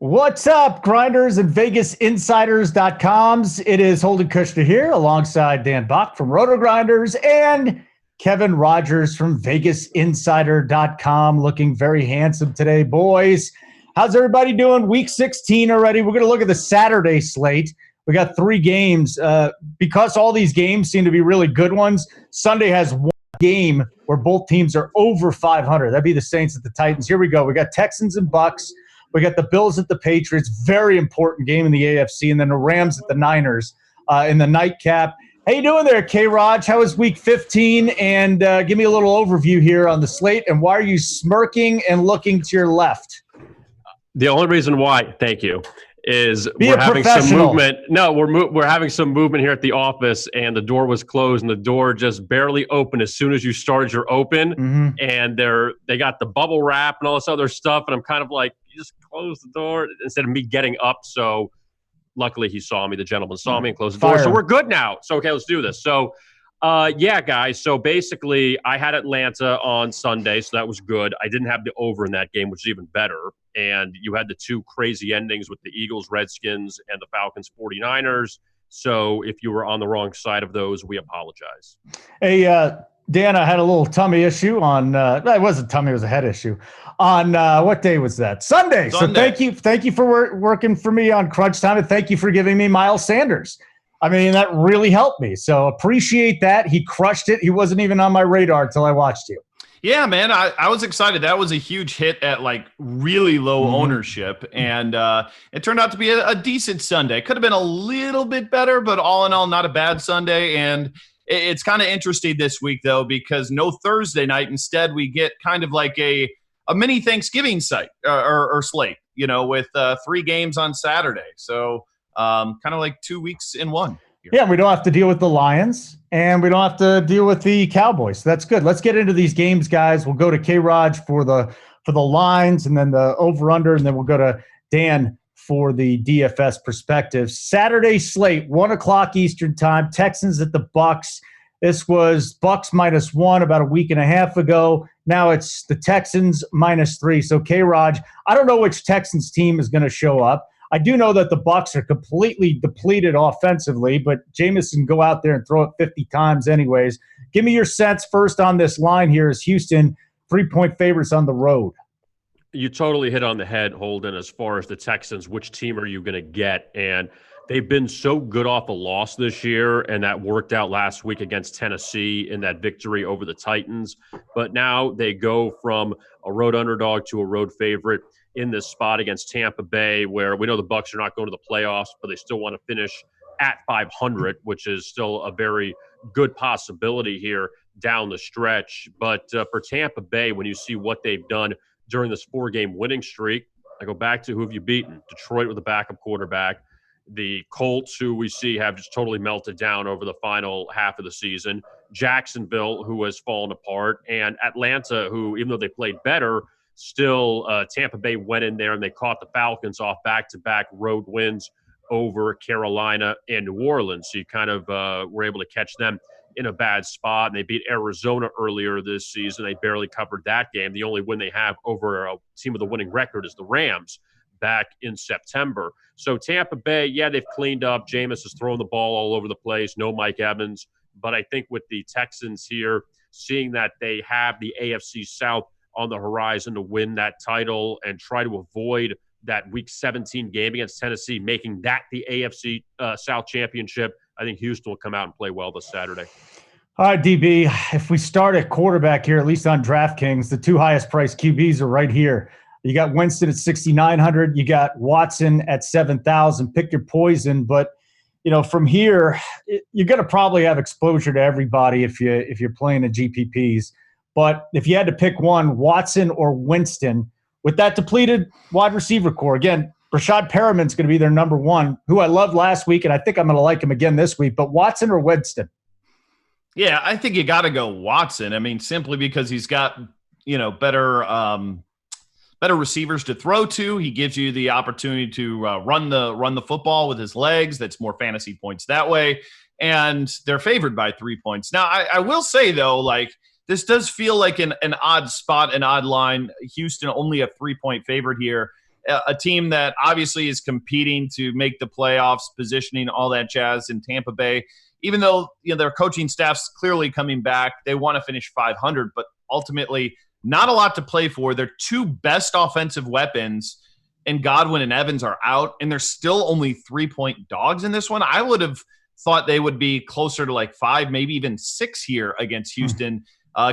What's up, grinders and VegasInsiders.coms? It is Holden Kushner here alongside Dan Bach from RotoGrinders and Kevin Rogers from VegasInsider.com. Looking very handsome today, boys. How's everybody doing? Week 16 already. We're going to look at the Saturday slate. We got 3 games. Because all these games seem to be really good ones, Sunday has one game where both teams are over 500. That'd be the Saints at the Titans. Here we go. We got Texans and Bucks. We got the Bills at the Patriots, very important game in the AFC, and then the Rams at the Niners in the nightcap. How you doing there, K-Raj? How was Week 15? And give me a little overview here on the slate, and why are you smirking and looking to your left? The only reason why, thank you, is we're having some movement. No, we're having some movement here at the office, and the door was closed, and the door just barely opened as soon as you started your open, and they got the bubble wrap and all this other stuff, and I'm kind of like, you just close the door instead of me getting up. So luckily he saw me. The gentleman saw me and closed the door. So we're good now. So, okay, let's do this. So, yeah, guys. So basically I had Atlanta on Sunday, so that was good. I didn't have the over in that game, which is even better. And you had the 2 crazy endings with the Eagles, Redskins, and the Falcons, 49ers. So if you were on the wrong side of those, we apologize. Hey, Dan, I had a little tummy issue on it wasn't tummy, it was a head issue on what day was that? Sunday. So thank you for working for me on crunch time, and thank you for giving me Miles Sanders. I mean, that really helped me, so appreciate that. He crushed it. He wasn't even on my radar until I watched you. Yeah, man, I was excited. That was a huge hit at like really low ownership, and it turned out to be a decent Sunday. Could have been a little bit better, but all in all, not a bad Sunday. And it's kind of interesting this week, though, because no Thursday night. Instead, we get kind of like a mini Thanksgiving site or slate, with 3 games on Saturday. So kind of like 2 weeks in one. Yeah, we don't have to deal with the Lions, and we don't have to deal with the Cowboys. So that's good. Let's get into these games, guys. We'll go to K-Raj for the lines, and then the over-under, and then we'll go to Dan for the DFS perspective. Saturday slate, 1 o'clock Eastern time, Texans at the Bucks. This was Bucks -1 about a week and a half ago. Now it's the Texans -3. So, K-Raj, I don't know which Texans team is going to show up. I do know that the Bucks are completely depleted offensively, but Jameis can go out there and throw it 50 times anyways. Give me your sense first on this line here. Is Houston 3-point favorites on the road? You totally hit on the head, Holden, as far as the Texans. Which team are you going to get? And they've been so good off a loss this year, and that worked out last week against Tennessee in that victory over the Titans. But now they go from a road underdog to a road favorite in this spot against Tampa Bay, where we know the Bucs are not going to the playoffs, but they still want to finish at 500, which is still a very good possibility here down the stretch. But for Tampa Bay, when you see what they've done during this 4-game winning streak, I go back to who have you beaten? Detroit with a backup quarterback. The Colts, who we see have just totally melted down over the final half of the season. Jacksonville, who has fallen apart. And Atlanta, who, even though they played better, still Tampa Bay went in there and they caught the Falcons off back-to-back road wins over Carolina and New Orleans. So you kind of were able to catch them in a bad spot. And they beat Arizona earlier this season. They barely covered that game. The only win they have over a team with a winning record is the Rams back in September. So Tampa Bay, yeah, they've cleaned up. Jameis is throwing the ball all over the place. No Mike Evans. But I think with the Texans here, seeing that they have the AFC South on the horizon to win that title and try to avoid that Week 17 game against Tennessee, making that the AFC South Championship, I think Houston will come out and play well this Saturday. All right, DB, if we start at quarterback here, at least on DraftKings, the 2 highest priced QBs are right here. You got Winston at 6,900. You got Watson at 7,000. Pick your poison. But, from here, you're going to probably have exposure to everybody if you're playing in GPPs. But if you had to pick one, Watson or Winston, with that depleted wide receiver core, again, Rashad Perriman's going to be their number 1, who I loved last week, and I think I'm going to like him again this week. But Watson or Winston? Yeah, I think you got to go Watson. I mean, simply because he's got, better receivers to throw to. He gives you the opportunity to run the football with his legs. That's more fantasy points that way. And they're favored by 3 points. Now, I will say, though, this does feel like an odd spot, an odd line. Houston only a 3-point favorite here. a team that obviously is competing to make the playoffs, positioning, all that jazz in Tampa Bay. Even though their coaching staff's clearly coming back, they want to finish 500, but ultimately not a lot to play for. Their two best offensive weapons, and Godwin and Evans, are out, and they're still only 3-point dogs in this one. I would have thought they would be closer to like 5, maybe even 6 here against Houston,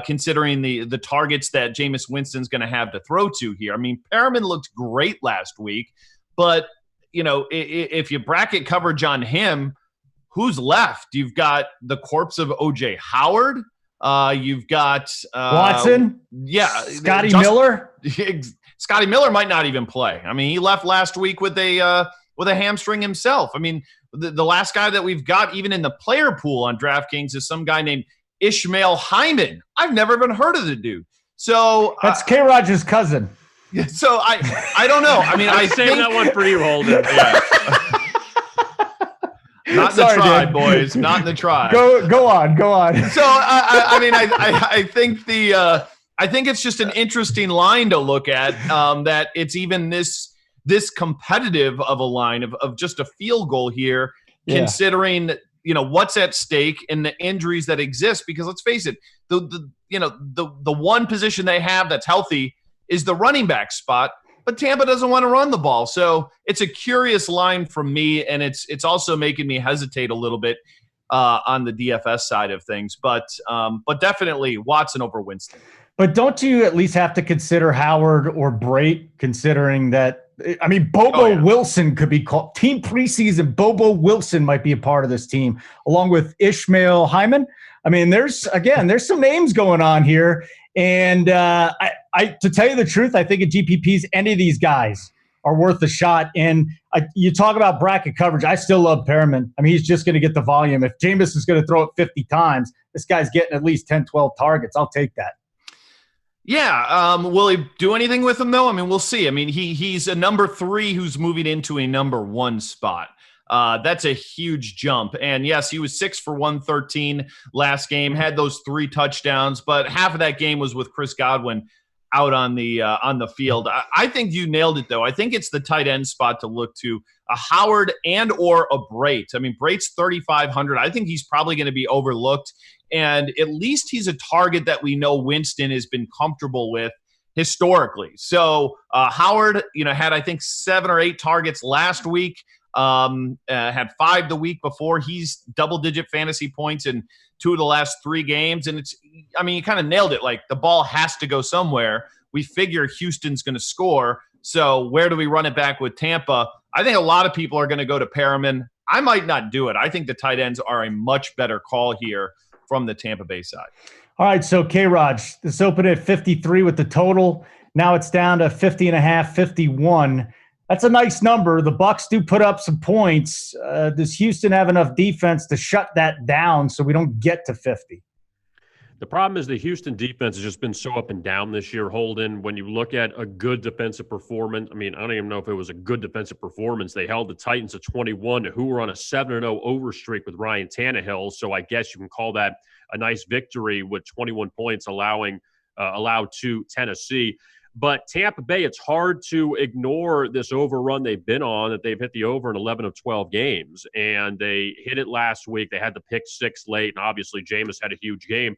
considering the targets that Jameis Winston's going to have to throw to here. I mean, Perriman looked great last week, but if you bracket coverage on him, who's left? You've got the corpse of O.J. Howard. You've got Watson. Scotty Miller. Scotty Miller might not even play. I mean, he left last week with a hamstring himself. I mean, the last guy that we've got even in the player pool on DraftKings is some guy named Ishmael Hyman. I've never even heard of the dude. So that's K. Rogers' cousin. So I don't know. I mean, I saved that one for you, Holden. Yeah. Not in the tribe, boys. Not in the tribe. Go on. So I mean, I think it's just an interesting line to look at. That it's even this competitive of a line of just a field goal here, considering what's at stake and the injuries that exist. Because let's face it, the one position they have that's healthy is the running back spot. But Tampa doesn't want to run the ball. So it's a curious line from me, and it's also making me hesitate a little bit on the DFS side of things. But definitely Watson over Winston. But don't you at least have to consider Howard or Brate, considering that, I mean, Bobo Wilson could be called team preseason. Bobo Wilson might be a part of this team, along with Ishmael Hyman. I mean, there's some names going on here. And I to tell you the truth, I think at GPPs, any of these guys are worth a shot. And you talk about bracket coverage. I still love Perriman. I mean, he's just going to get the volume. If Jameis is going to throw it 50 times, this guy's getting at least 10, 12 targets. I'll take that. Yeah. Will he do anything with him, though? I mean, we'll see. I mean, he's a number 3 who's moving into a number 1 spot. That's a huge jump. And yes, he was 6 for 113 last game, had those 3 touchdowns, but half of that game was with Chris Godwin out on the field. I think you nailed it, though. I think it's the tight end spot to look to, a Howard and or a Brate. I mean, Brate's 3,500. I think he's probably going to be overlooked. And at least he's a target that we know Winston has been comfortable with historically. So Howard, had, I think, 7 or 8 targets last week. Had 5 the week before. He's double-digit fantasy points in 2 of the last 3 games. And you kind of nailed it. Like, the ball has to go somewhere. We figure Houston's going to score. So where do we run it back with Tampa? I think a lot of people are going to go to Perriman. I might not do it. I think the tight ends are a much better call here from the Tampa Bay side. All right, so K-Raj, this opened at 53 with the total. Now it's down to 50.5, 51. That's a nice number. The Bucs do put up some points. Does Houston have enough defense to shut that down so we don't get to 50? The problem is the Houston defense has just been so up and down this year, Holden. When you look at a good defensive performance, I mean, I don't even know if it was a good defensive performance. They held the Titans to 21, who were on a 7-0 over streak with Ryan Tannehill. So I guess you can call that a nice victory with 21 points allowed to Tennessee. But Tampa Bay, it's hard to ignore this overrun they've been on, that they've hit the over in 11 of 12 games. And they hit it last week. They had the pick 6 late, and obviously Jameis had a huge game.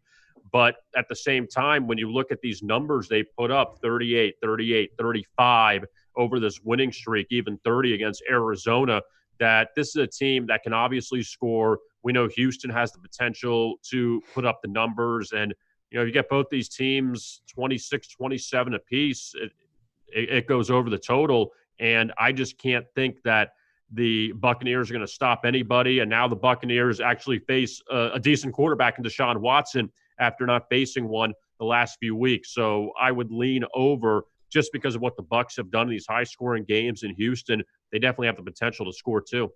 But at the same time, when you look at these numbers they put up, 38, 38, 35 over this winning streak, even 30 against Arizona, that this is a team that can obviously score. We know Houston has the potential to put up the numbers. And, you get both these teams 26, 27 apiece, it goes over the total. And I just can't think that the Buccaneers are going to stop anybody. And now the Buccaneers actually face a decent quarterback in Deshaun Watson after not facing one the last few weeks. So I would lean over just because of what the Bucs have done in these high-scoring games in Houston. They definitely have the potential to score too.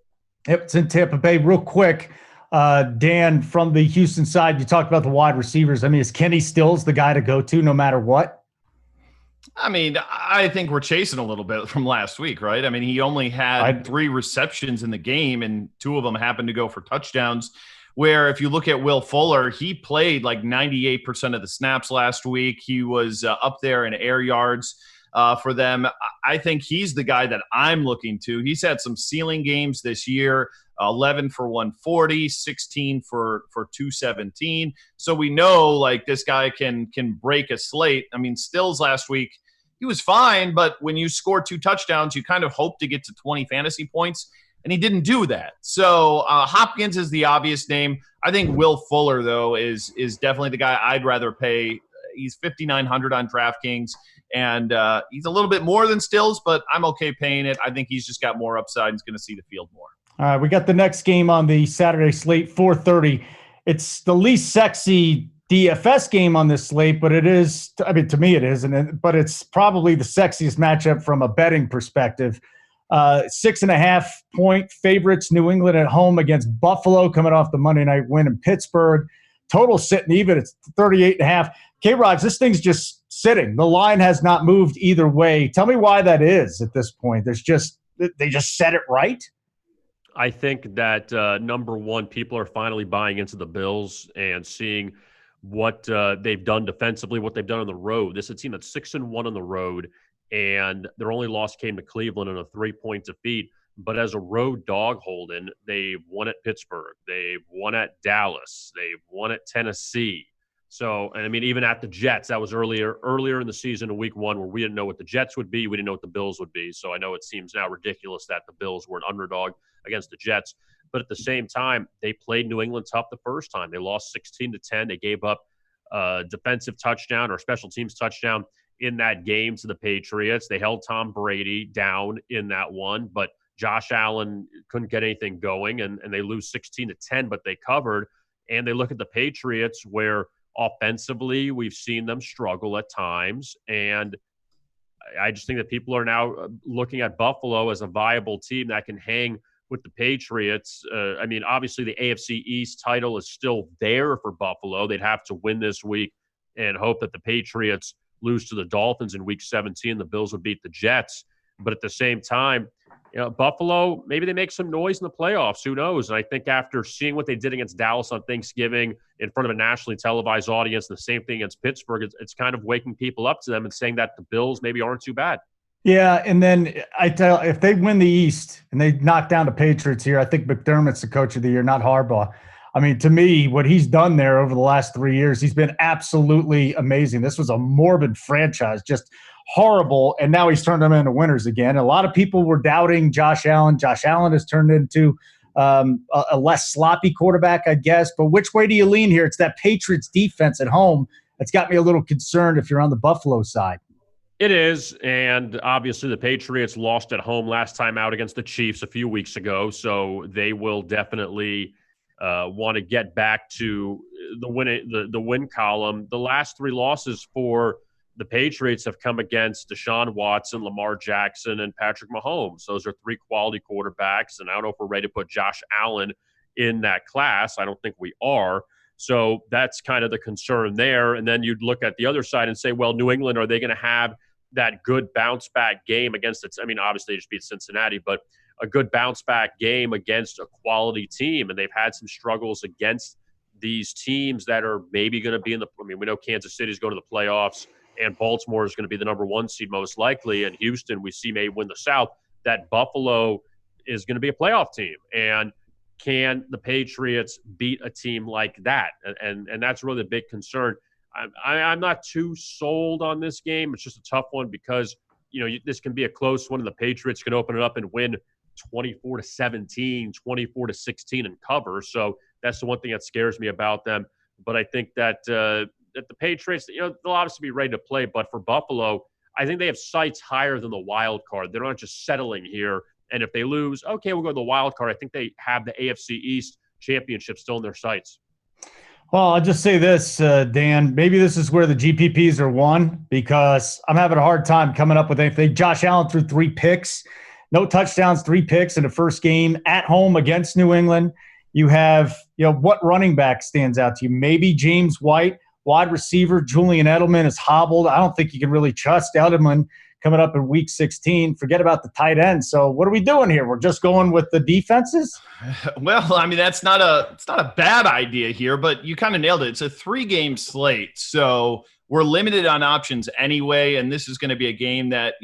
Yep, it's in Tampa Bay. Real quick, Dan, from the Houston side, you talked about the wide receivers. I mean, is Kenny Stills the guy to go to no matter what? I mean, I think we're chasing a little bit from last week, right? I mean, he only had 3 receptions in the game, and 2 of them happened to go for touchdowns. Where if you look at Will Fuller, he played like 98% of the snaps last week. He was up there in air yards. for them. I think he's the guy that I'm looking to. He's had some ceiling games this year, 11 for 140, 16 for 217. So we know like this guy can break a slate. I mean, Stills last week, he was fine, but when you score 2 touchdowns, you kind of hope to get to 20 fantasy points, and he didn't do that. So Hopkins is the obvious name. I think Will Fuller, though, is definitely the guy I'd rather pay. He's $5,900 on DraftKings, and he's a little bit more than Stills, but I'm okay paying it. I think he's just got more upside and is going to see the field more. All right, we got the next game on the Saturday slate, 4:30. It's the least sexy DFS game on this slate, but it is, I mean, to me it is, but it's probably the sexiest matchup from a betting perspective. 6.5 point favorites, New England at home against Buffalo, coming off the Monday night win in Pittsburgh. Total sitting even, it's 38.5. K-Raj, this thing's just sitting. The line has not moved either way. Tell me why that is at this point. They just set it right? I think that, number one, people are finally buying into the Bills and seeing what they've done defensively, what they've done on the road. This is a team that's 6-1 on the road, and their only loss came to Cleveland in a 3-point defeat. But as a road dog, Holden, they've won at Pittsburgh, they've won at Dallas, they've won at Tennessee. So, and I mean, even at the Jets, that was earlier in the season in week 1 where we didn't know what the Jets would be. We didn't know what the Bills would be. So I know it seems now ridiculous that the Bills were an underdog against the Jets. But at the same time, they played New England tough the first time. They lost 16-10. They gave up a defensive touchdown or special teams touchdown in that game to the Patriots. They held Tom Brady down in that one, but Josh Allen couldn't get anything going, and they lose 16-10, but they covered. And they look at the Patriots where offensively we've seen them struggle at times. And I just think that people are now looking at Buffalo as a viable team that can hang with the Patriots. I mean, obviously the AFC East title is still there for Buffalo. They'd have to win this week and hope that the Patriots lose to the Dolphins in week 17. The Bills would beat the Jets. But at the same time, you know, Buffalo, maybe they make some noise in the playoffs. Who knows? And I think after seeing what they did against Dallas on Thanksgiving in front of a nationally televised audience, the same thing against Pittsburgh, it's kind of waking people up to them and saying that the Bills maybe aren't too bad. Yeah, and then if they win the East and they knock down the Patriots here, I think McDermott's the coach of the year, not Harbaugh. I mean, to me, what he's done there over the last 3 years, he's been absolutely amazing. This was a morbid franchise, just horrible, and now he's turned them into winners again. A lot of people were doubting Josh Allen. Josh Allen has turned into a less sloppy quarterback, I guess. But which way do you lean here? It's that Patriots defense at home that's got me a little concerned if you're on the Buffalo side. It is, and obviously the Patriots lost at home last time out against the Chiefs a few weeks ago, so they will definitely want to get back to the win column. The last 3 losses for the Patriots have come against Deshaun Watson, Lamar Jackson, and Patrick Mahomes. Those are 3 quality quarterbacks, and I don't know if we're ready to put Josh Allen in that class. I don't think we are. So that's kind of the concern there. And then you'd look at the other side and say, well, New England, are they going to have that good bounce back game against it? I mean, obviously they just beat Cincinnati, but a good bounce back game against a quality team. And they've had some struggles against these teams that are maybe going to be we know Kansas City's going to the playoffs and Baltimore is going to be the number 1 seed most likely. And Houston, we see may win the South. That Buffalo is going to be a playoff team. And can the Patriots beat a team like that? And that's really the big concern. I'm not too sold on this game. It's just a tough one because, you know, this can be a close one and the Patriots can open it up and win 24-17, 24-16 and cover. So that's the one thing that scares me about them. But I think that the Patriots, you know, they'll obviously be ready to play. But for Buffalo, I think they have sights higher than the wild card. They're not just settling here. And if they lose, okay, we'll go to the wild card. I think they have the AFC East championship still in their sights. Well, I'll just say this, Dan. Maybe this is where the GPPs are won because I'm having a hard time coming up with anything. Josh Allen threw 3 picks, no touchdowns, 3 picks in the first game at home against New England. You have, you know, what running back stands out to you? Maybe James White, wide receiver. Julian Edelman is hobbled. I don't think you can really trust Edelman coming up in week 16. Forget about the tight end. So what are we doing here? We're just going with the defenses? Well, I mean, it's not a bad idea here, but you kind of nailed it. It's a 3-game slate. So we're limited on options anyway, and this is going to be a game that,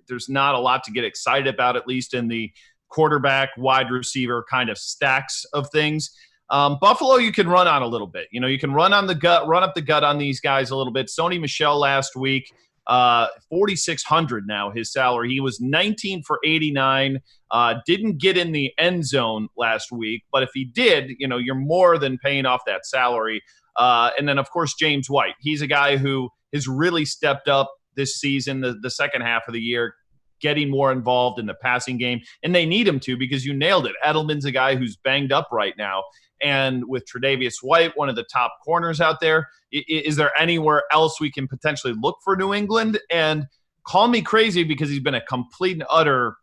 there's not a lot to get excited about, at least in the quarterback, wide receiver kind of stacks of things. Buffalo, you can run on a little bit. You can run up the gut on these guys a little bit. Sony Michel last week, 4,600 now, his salary. He was 19 for 89, didn't get in the end zone last week, but if he did, you're more than paying off that salary. And then, of course, James White. He's a guy who has really stepped up this season, the second half of the year, getting more involved in the passing game. And they need him to, because you nailed it. Edelman's a guy who's banged up right now. And with Tre'Davious White, one of the top corners out there, is there anywhere else we can potentially look for New England? And call me crazy because he's been a complete and utter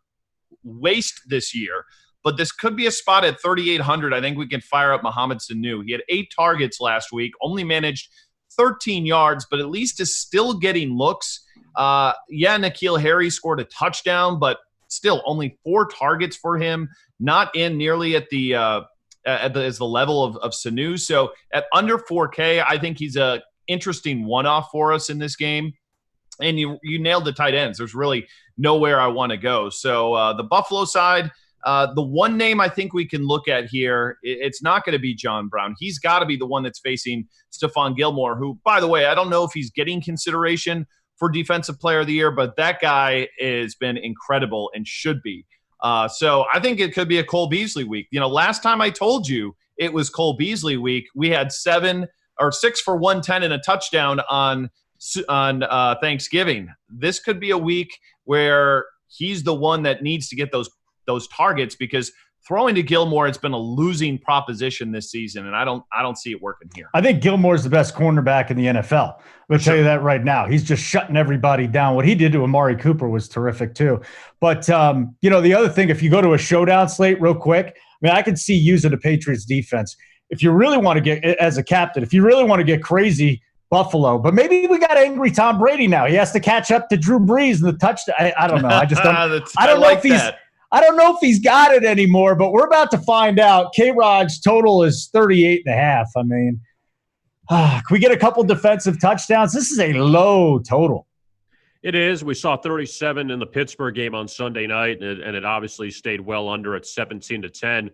waste this year. But this could be a spot at 3,800. I think we can fire up Mohamed Sanu. He had 8 targets last week, only managed 13 yards, but at least is still getting looks. N'Keal Harry scored a touchdown, but still only 4 targets for him, not in nearly at the as the level of Sanu. So at under 4K, I think he's a interesting one-off for us in this game. And you nailed the tight ends. There's really nowhere I want to go. So the Buffalo side, the one name I think we can look at here, it's not going to be John Brown. He's got to be the one that's facing Stephon Gilmore, who, by the way, I don't know if he's getting consideration for Defensive Player of the Year, but that guy has been incredible and should be. So I think it could be a Cole Beasley week. Last time I told you it was Cole Beasley week, we had 6 for 110 and a touchdown on Thanksgiving. This could be a week where he's the one that needs to get those targets, because throwing to Gilmore, it's been a losing proposition this season, and I don't see it working here. I think Gilmore's the best cornerback in the NFL. I'll tell you that right now. He's just shutting everybody down. What he did to Amari Cooper was terrific too. But, the other thing, if you go to a showdown slate real quick, I could see using the Patriots defense. If you really want to get, as a captain, if you really want to get crazy, Buffalo. But maybe we got angry Tom Brady now. He has to catch up to Drew Brees in the touchdown. I don't know. I just don't. I don't know if he's got it anymore, but we're about to find out. K-Rod's total is 38.5. Can we get a couple defensive touchdowns? This is a low total. It is. We saw 37 in the Pittsburgh game on Sunday night, and it obviously stayed well under at 17-10.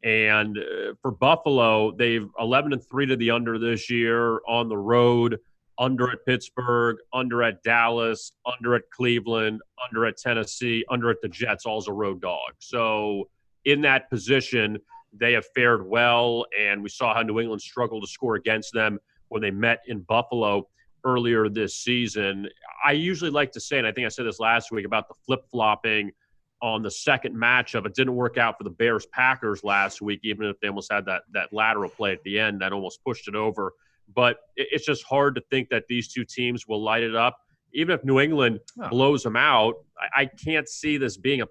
And for Buffalo, they've 11-3 to the under this year on the road. Under at Pittsburgh, under at Dallas, under at Cleveland, under at Tennessee, under at the Jets, all's a road dog. So in that position, they have fared well, and we saw how New England struggled to score against them when they met in Buffalo earlier this season. I usually like to say, and I think I said this last week, about the flip-flopping on the second matchup. It didn't work out for the Bears-Packers last week, even if they almost had that lateral play at the end that almost pushed it over. But it's just hard to think that these two teams will light it up. Even if New England blows them out, I can't see this being a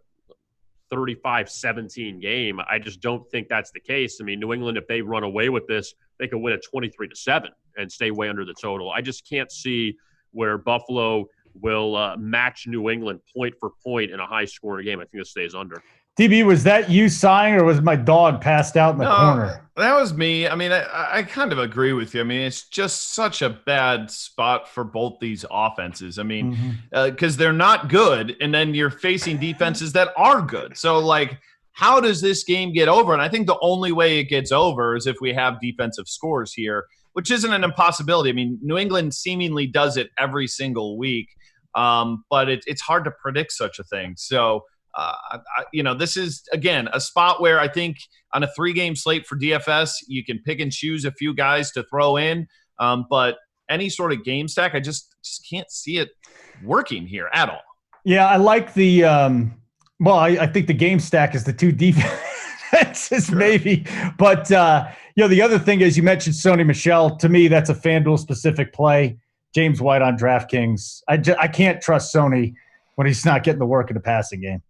35-17 game. I just don't think that's the case. New England, if they run away with this, they could win at 23-7 and stay way under the total. I just can't see where Buffalo will match New England point for point in a high-scoring game. I think this stays under. DB, was that you sighing, or was my dog passed out in the corner? That was me. I kind of agree with you. It's just such a bad spot for both these offenses. Because they're not good, and then you're facing defenses that are good. So, how does this game get over? And I think the only way it gets over is if we have defensive scores here, which isn't an impossibility. New England seemingly does it every single week, but it's hard to predict such a thing. So, this is, again, a spot where I think on a 3-game slate for DFS, you can pick and choose a few guys to throw in. But any sort of game stack, I just can't see it working here at all. Yeah, I like the I think the game stack is the two defenses, sure, maybe. But, the other thing is, you mentioned Sony Michel. To me, that's a FanDuel-specific play. James White on DraftKings. I can't trust Sony when he's not getting the work in the passing game.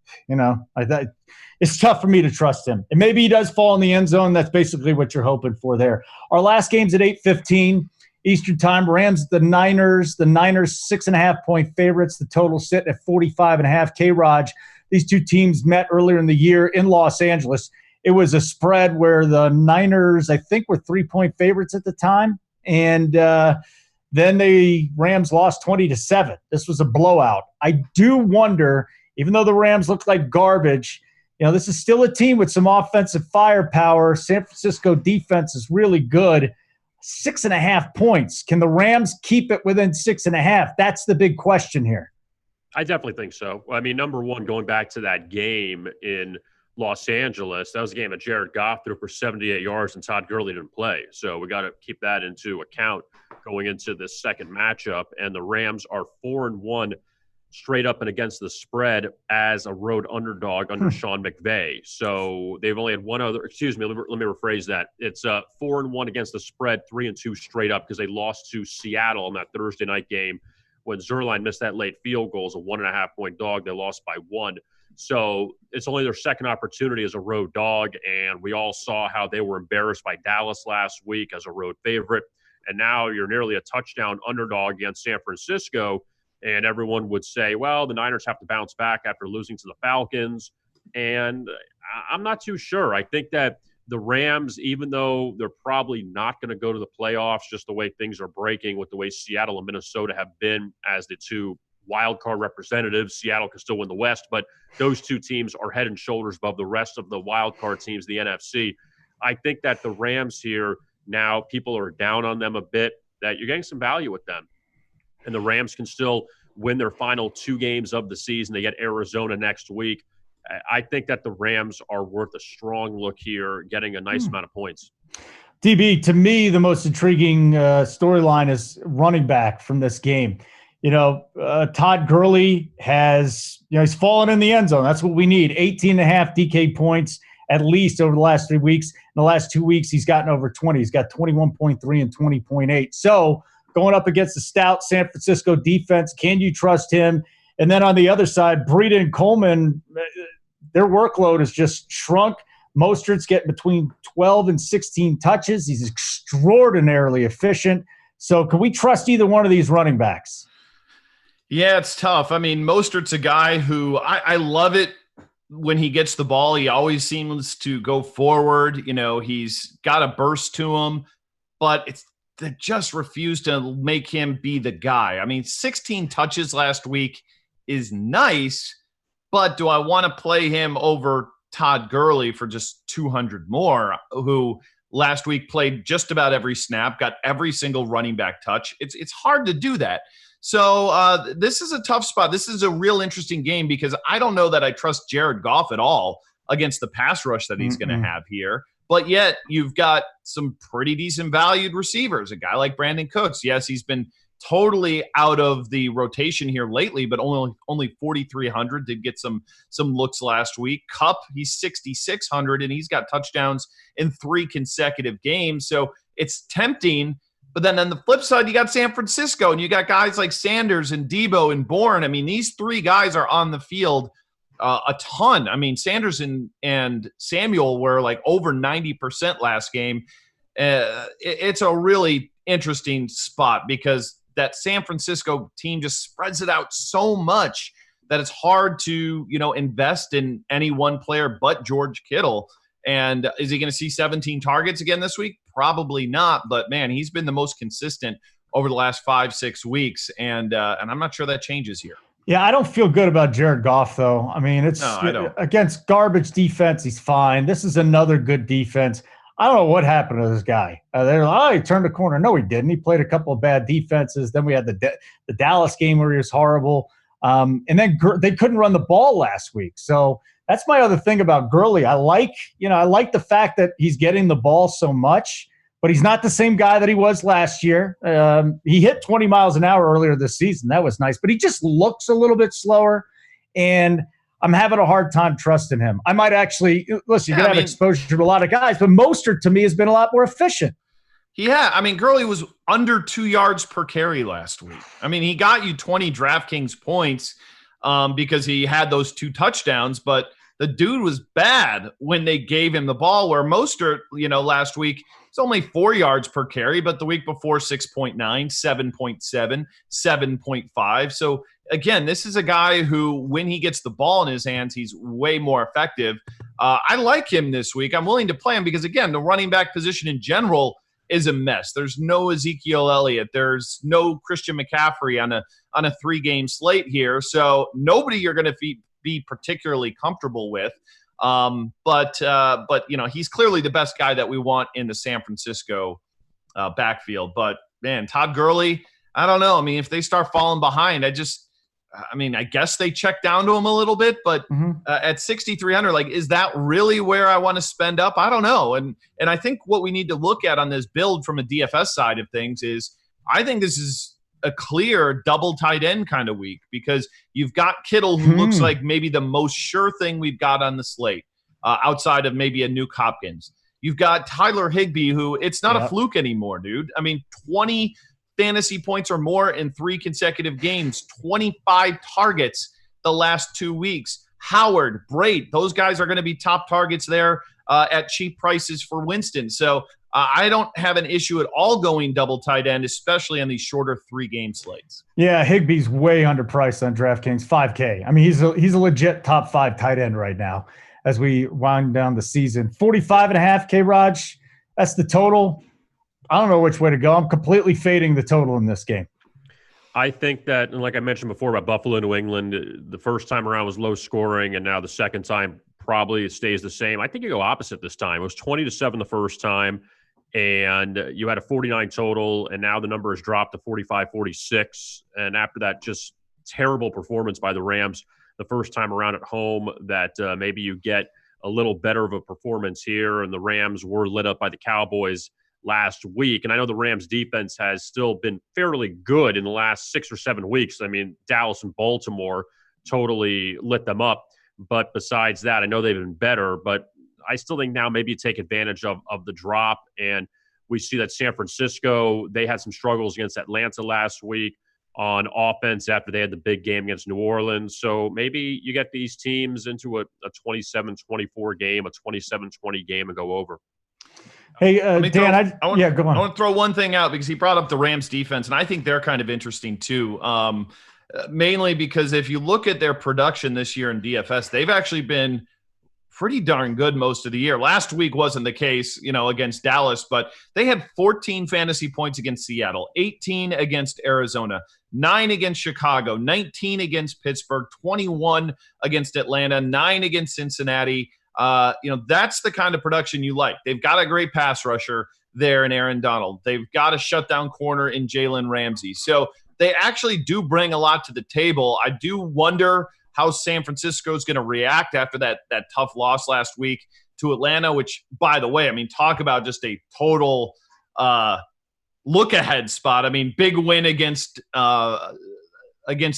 It's tough for me to trust him. And maybe he does fall in the end zone. That's basically what you're hoping for there. Our last game's at 8:15 Eastern time. Rams, the Niners. The Niners 6.5-point favorites. The total sitting at 45.5. K-Raj. These two teams met earlier in the year in Los Angeles. It was a spread where the Niners, I think, were 3-point favorites at the time. And Then the Rams lost 20-7. This was a blowout. I do wonder, even though the Rams look like garbage, this is still a team with some offensive firepower. San Francisco defense is really good. 6.5 points. Can the Rams keep it within 6.5? That's the big question here. I definitely think so. I mean, number one, going back to that game in Los Angeles, that was a game that Jared Goff threw for 78 yards and Todd Gurley didn't play. So we got to keep that into account going into this second matchup. And the Rams are 4-1 straight up and against the spread as a road underdog under Sean McVay. So they've only had one other, let me rephrase that. It's 4-1 against the spread, 3-2 straight up because they lost to Seattle in that Thursday night game when Zerline missed that late field goal as a 1.5-point dog. They lost by 1. So it's only their second opportunity as a road dog. And we all saw how they were embarrassed by Dallas last week as a road favorite. And now you're nearly a touchdown underdog against San Francisco. And everyone would say, well, the Niners have to bounce back after losing to the Falcons. And I'm not too sure. I think that the Rams, even though they're probably not going to go to the playoffs, just the way things are breaking with the way Seattle and Minnesota have been as the two wild card representatives, Seattle can still win the West, but those two teams are head and shoulders above the rest of the wild card teams, the NFC. I think that the Rams here, now people are down on them a bit, that you're getting some value with them. And the Rams can still win their final 2 games of the season. They get Arizona next week. I think that the Rams are worth a strong look here, getting a nice amount of points. DB, to me, the most intriguing storyline is running back from this game. Todd Gurley has, he's fallen in the end zone. That's what we need. 18.5 DK points at least over the last 3 weeks. In the last 2 weeks, he's gotten over 20. He's got 21.3 and 20.8. So going up against the stout San Francisco defense, can you trust him? And then on the other side, Breida and Coleman, their workload has just shrunk. Mostert's getting between 12 and 16 touches. He's extraordinarily efficient. So can we trust either one of these running backs? Yeah, it's tough. I mean, Mostert's a guy who I love it when he gets the ball. He always seems to go forward. He's got a burst to him, but they just refuse to make him be the guy. I mean, 16 touches last week is nice, but do I want to play him over Todd Gurley for just 200 more, who last week played just about every snap, got every single running back touch? It's hard to do that. So this is a tough spot. This is a real interesting game because I don't know that I trust Jared Goff at all against the pass rush that he's going to have here. But yet you've got some pretty decent valued receivers. A guy like Brandon Cooks. Yes, he's been totally out of the rotation here lately, but only 4,300, did get some looks last week. Kupp, he's 6,600, and he's got touchdowns in 3 consecutive games. So it's tempting. But then on the flip side, you got San Francisco, and you got guys like Sanders and Debo and Bourne. I mean, these 3 guys are on the field a ton. I mean, Sanders and Samuel were like over 90% last game. It's a really interesting spot because that San Francisco team just spreads it out so much that it's hard to, invest in any one player but George Kittle. And is he going to see 17 targets again this week? Probably not. But, man, he's been the most consistent over the last 5-6 weeks. And I'm not sure that changes here. Yeah, I don't feel good about Jared Goff, though. I mean, against garbage defense, he's fine. This is another good defense. I don't know what happened to this guy. They're like, he turned the corner. No, he didn't. He played a couple of bad defenses. Then we had the Dallas game where he was horrible. And then they couldn't run the ball last week. So that's my other thing about Gurley. I like the fact that he's getting the ball so much, but he's not the same guy that he was last year. He hit 20 miles an hour earlier this season. That was nice, but he just looks a little bit slower, and I'm having a hard time trusting him. I might actually – listen, you have exposure to a lot of guys, but Mostert to me has been a lot more efficient. Yeah, I mean, Gurley was under 2 yards per carry last week. I mean, he got you 20 DraftKings points because he had those 2 touchdowns, but the dude was bad when they gave him the ball, where Mostert, last week – it's only 4 yards per carry, but the week before 6.9, 7.7, 7.5. So again, this is a guy who, when he gets the ball in his hands, he's way more effective. I like him this week. I'm willing to play him because, again, the running back position in general, is a mess. There's no Ezekiel Elliott. There's no Christian McCaffrey on a 3-game slate here. So nobody you're going to be particularly comfortable with. But he's clearly the best guy that we want in the San Francisco backfield. But man, Todd Gurley, I don't know. I mean, if they start falling behind, I guess they check down to him a little bit, but at 6,300, like, is that really where I want to spend up? I don't know. And I think what we need to look at on this build from a DFS side of things is I think this is a clear double tight end kind of week because you've got Kittle, who looks like maybe the most sure thing we've got on the slate outside of maybe a Nuke Hopkins. You've got Tyler Higbee, who it's not a fluke anymore, dude. I mean, 20 fantasy points or more in 3 consecutive games, 25 targets the last 2 weeks. Howard, Braid, those guys are going to be top targets there at cheap prices for Winston. So I don't have an issue at all going double tight end, especially on these shorter 3-game slates. Yeah, Higbee's way underpriced on DraftKings, $5K. I mean, he's a legit top 5 tight end right now as we wind down the season. 45.5K, Raj. That's the total. I don't know which way to go. I'm completely fading the total in this game. I think that, and like I mentioned before about Buffalo, New England, the first time around was low scoring, and now the second time probably it stays the same. I think you go opposite this time. It was 20-7 the first time, and you had a 49 total, and now the number has dropped to 45-46. And after that, just terrible performance by the Rams the first time around at home, that maybe you get a little better of a performance here, and the Rams were lit up by the Cowboys last week. And I know the Rams defense has still been fairly good in the last 6 or 7 weeks. I mean, Dallas and Baltimore totally lit them up. But besides that, I know they've been better, but I still think now maybe you take advantage of the drop. And we see that San Francisco, they had some struggles against Atlanta last week on offense after they had the big game against New Orleans. So maybe you get these teams into a 27-24 game, a 27-20 game, and go over. Hey, Dan, go on. I want to throw one thing out because he brought up the Rams defense, and I think they're kind of interesting too. Mainly because if you look at their production this year in DFS, they've actually been pretty darn good most of the year. Last week wasn't the case, against Dallas, but they had 14 fantasy points against Seattle, 18 against Arizona, 9 against Chicago, 19 against Pittsburgh, 21 against Atlanta, 9 against Cincinnati. That's the kind of production you like. They've got a great pass rusher there in Aaron Donald. They've got a shutdown corner in Jalen Ramsey. So they actually do bring a lot to the table. I do wonder how San Francisco is going to react after that tough loss last week to Atlanta, which, by the way, I mean, talk about just a total look-ahead spot. I mean, big win against the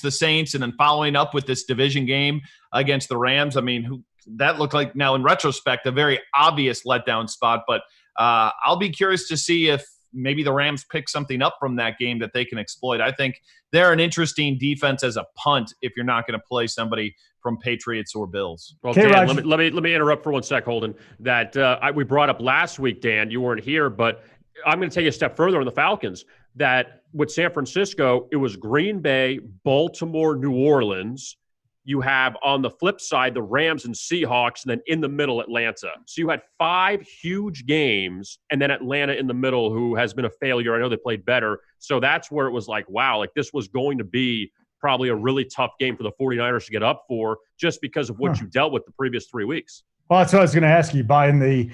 Saints and then following up with this division game against the Rams. I mean, that looked like, now in retrospect, a very obvious letdown spot. But I'll be curious to see if maybe the Rams pick something up from that game that they can exploit. I think they're an interesting defense as a punt if you're not going to play somebody from Patriots or Bills. Well, Dan, let me interrupt for 1 sec, Holden. That we brought up last week, Dan. You weren't here, but I'm going to take a step further on the Falcons. That with San Francisco, it was Green Bay, Baltimore, New Orleans. You have on the flip side the Rams and Seahawks, and then in the middle Atlanta. So you had 5 huge games, and then Atlanta in the middle, who has been a failure. I know they played better. So that's where it was like, wow, like this was going to be probably a really tough game for the 49ers to get up for, just because of what you dealt with the previous 3 weeks. Well, that's what I was going to ask you, buying the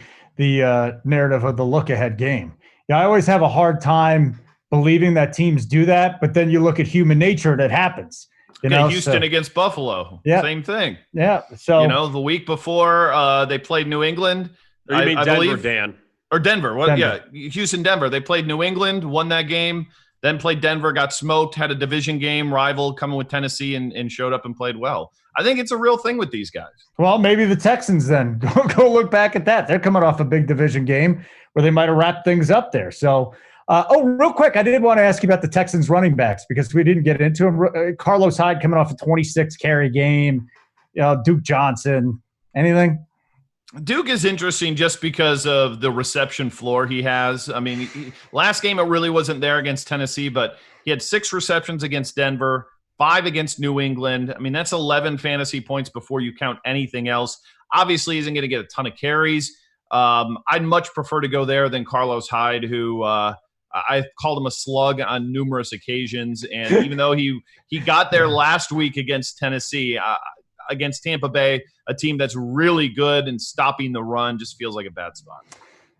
narrative of the look-ahead game. Yeah, I always have a hard time believing that teams do that, but then you look at human nature and it happens. Houston against Buffalo. Yeah. Same thing. Yeah. So the week before they played New England. Or you mean Denver, believe, Dan? Or Denver. Denver. Yeah. Houston, Denver. They played New England, won that game, then played Denver, got smoked, had a division game, rival coming with Tennessee and showed up and played well. I think it's a real thing with these guys. Well, maybe the Texans then. Go look back at that. They're coming off a big division game where they might have wrapped things up there. So real quick, I did want to ask you about the Texans running backs because we didn't get into them. Carlos Hyde coming off a 26-carry game. Duke Johnson. Anything? Duke is interesting just because of the reception floor he has. I mean, last game it really wasn't there against Tennessee, but he had 6 receptions against Denver, 5 against New England. I mean, that's 11 fantasy points before you count anything else. Obviously, he isn't going to get a ton of carries. I'd much prefer to go there than Carlos Hyde, who I called him a slug on numerous occasions. And even though he got there last week against Tennessee, against Tampa Bay, a team that's really good and stopping the run, just feels like a bad spot.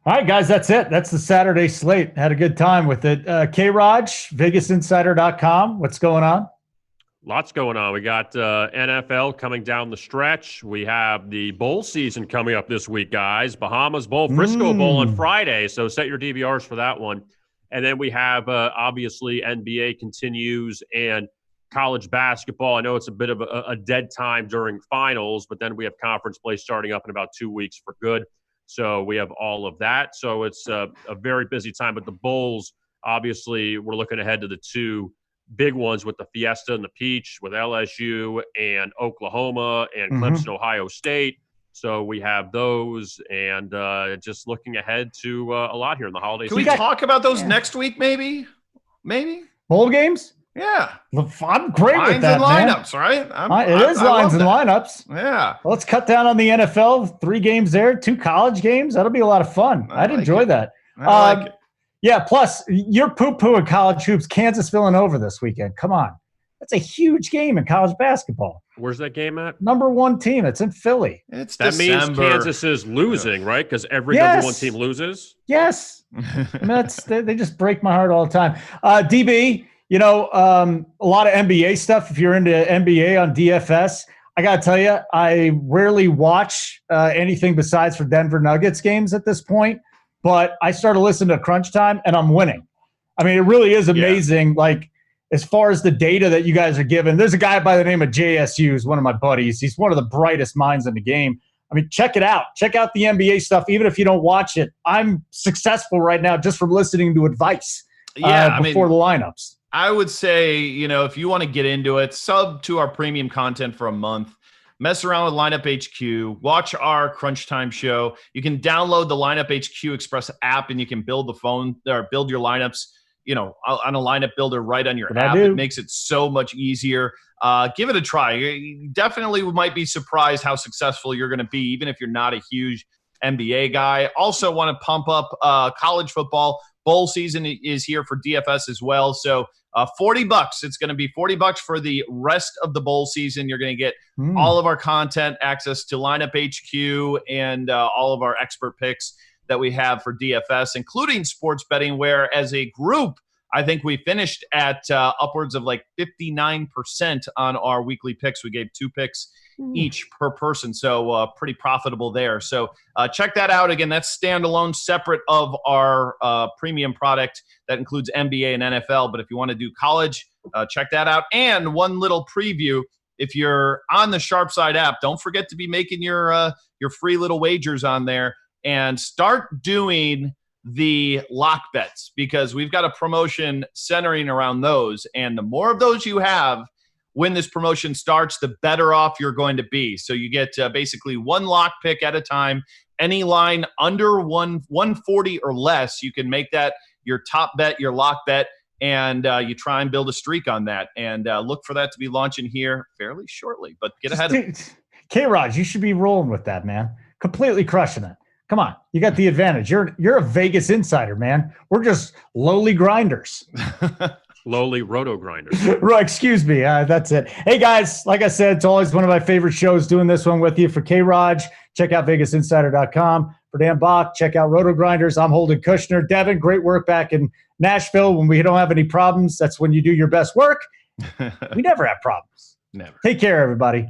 All right, guys, that's it. That's the Saturday slate. Had a good time with it. K-Raj, VegasInsider.com. What's going on? Lots going on. We got NFL coming down the stretch. We have the bowl season coming up this week, guys. Bahamas Bowl, Frisco Bowl on Friday. So set your DVRs for that one. And then we have, obviously, NBA continues and college basketball. I know it's a bit of a dead time during finals, but then we have conference play starting up in about 2 weeks for good. So we have all of that. So it's a very busy time. But the bowls, obviously, we're looking ahead to the two big ones with the Fiesta and the Peach with LSU and Oklahoma and Clemson, Ohio State. So we have those, and just looking ahead to a lot here in the holiday season. Can we talk about those next week, maybe? Bowl games? Yeah. I'm great lines with that, and lineups, right? It is lines and lineups. Yeah. Well, let's cut down on the NFL. 3 games there, 2 college games. That'll be a lot of fun. I'd enjoy that. I like it. Yeah, plus you're poo-pooing college hoops. Kansas Villanova this weekend. Come on. That's a huge game in college basketball. Where's that game at? Number 1 team. It's in Philly. That means Kansas is losing, right? Because every number 1 team loses? Yes. They just break my heart all the time. DB, a lot of NBA stuff. If you're into NBA on DFS, I got to tell you, I rarely watch anything besides for Denver Nuggets games at this point. But I started listening to Crunch Time, and I'm winning. I mean, it really is amazing. Yeah. Like, as far as the data that you guys are given, there's a guy by the name of JSU, who's one of my buddies. He's one of the brightest minds in the game. I mean, check it out. Check out the NBA stuff, even if you don't watch it. I'm successful right now just from listening to advice before the lineups. I would say, if you want to get into it, sub to our premium content for a month. Mess around with Lineup HQ. Watch our Crunch Time show. You can download the Lineup HQ Express app, and you can build build your lineups, on a lineup builder right on your app. It makes it so much easier. Give it a try. You definitely might be surprised how successful you're going to be, even if you're not a huge NBA guy. Also want to pump up college football. Bowl season is here for DFS as well. So $40. It's going to be $40 for the rest of the bowl season. You're going to get all of our content, access to Lineup HQ, and all of our expert picks that we have for DFS, including sports betting, where as a group, I think we finished at upwards of like 59% on our weekly picks. We gave 2 picks each per person, so pretty profitable there. So check that out. Again, that's standalone, separate of our premium product that includes NBA and NFL. But if you want to do college, check that out. And one little preview, if you're on the Sharpside app, don't forget to be making your free little wagers on there and start doing the lock bets, because we've got a promotion centering around those. And the more of those you have when this promotion starts, the better off you're going to be. So you get basically 1 lock pick at a time. Any line under 140 or less, you can make that your top bet, your lock bet, and you try and build a streak on that. And look for that to be launching here fairly shortly. But get ahead of it. K-Raj, you should be rolling with that, man. Completely crushing it. Come on, you got the advantage. You're a Vegas insider, man. We're just lowly grinders. Lowly RotoGrinders. Right, excuse me. That's it. Hey, guys, like I said, it's always one of my favorite shows doing this one with you. For K-Raj, check out VegasInsider.com. For Dan Bach, check out RotoGrinders. I'm Holden Kushner. Devin, great work back in Nashville. When we don't have any problems, that's when you do your best work. We never have problems. Never. Take care, everybody.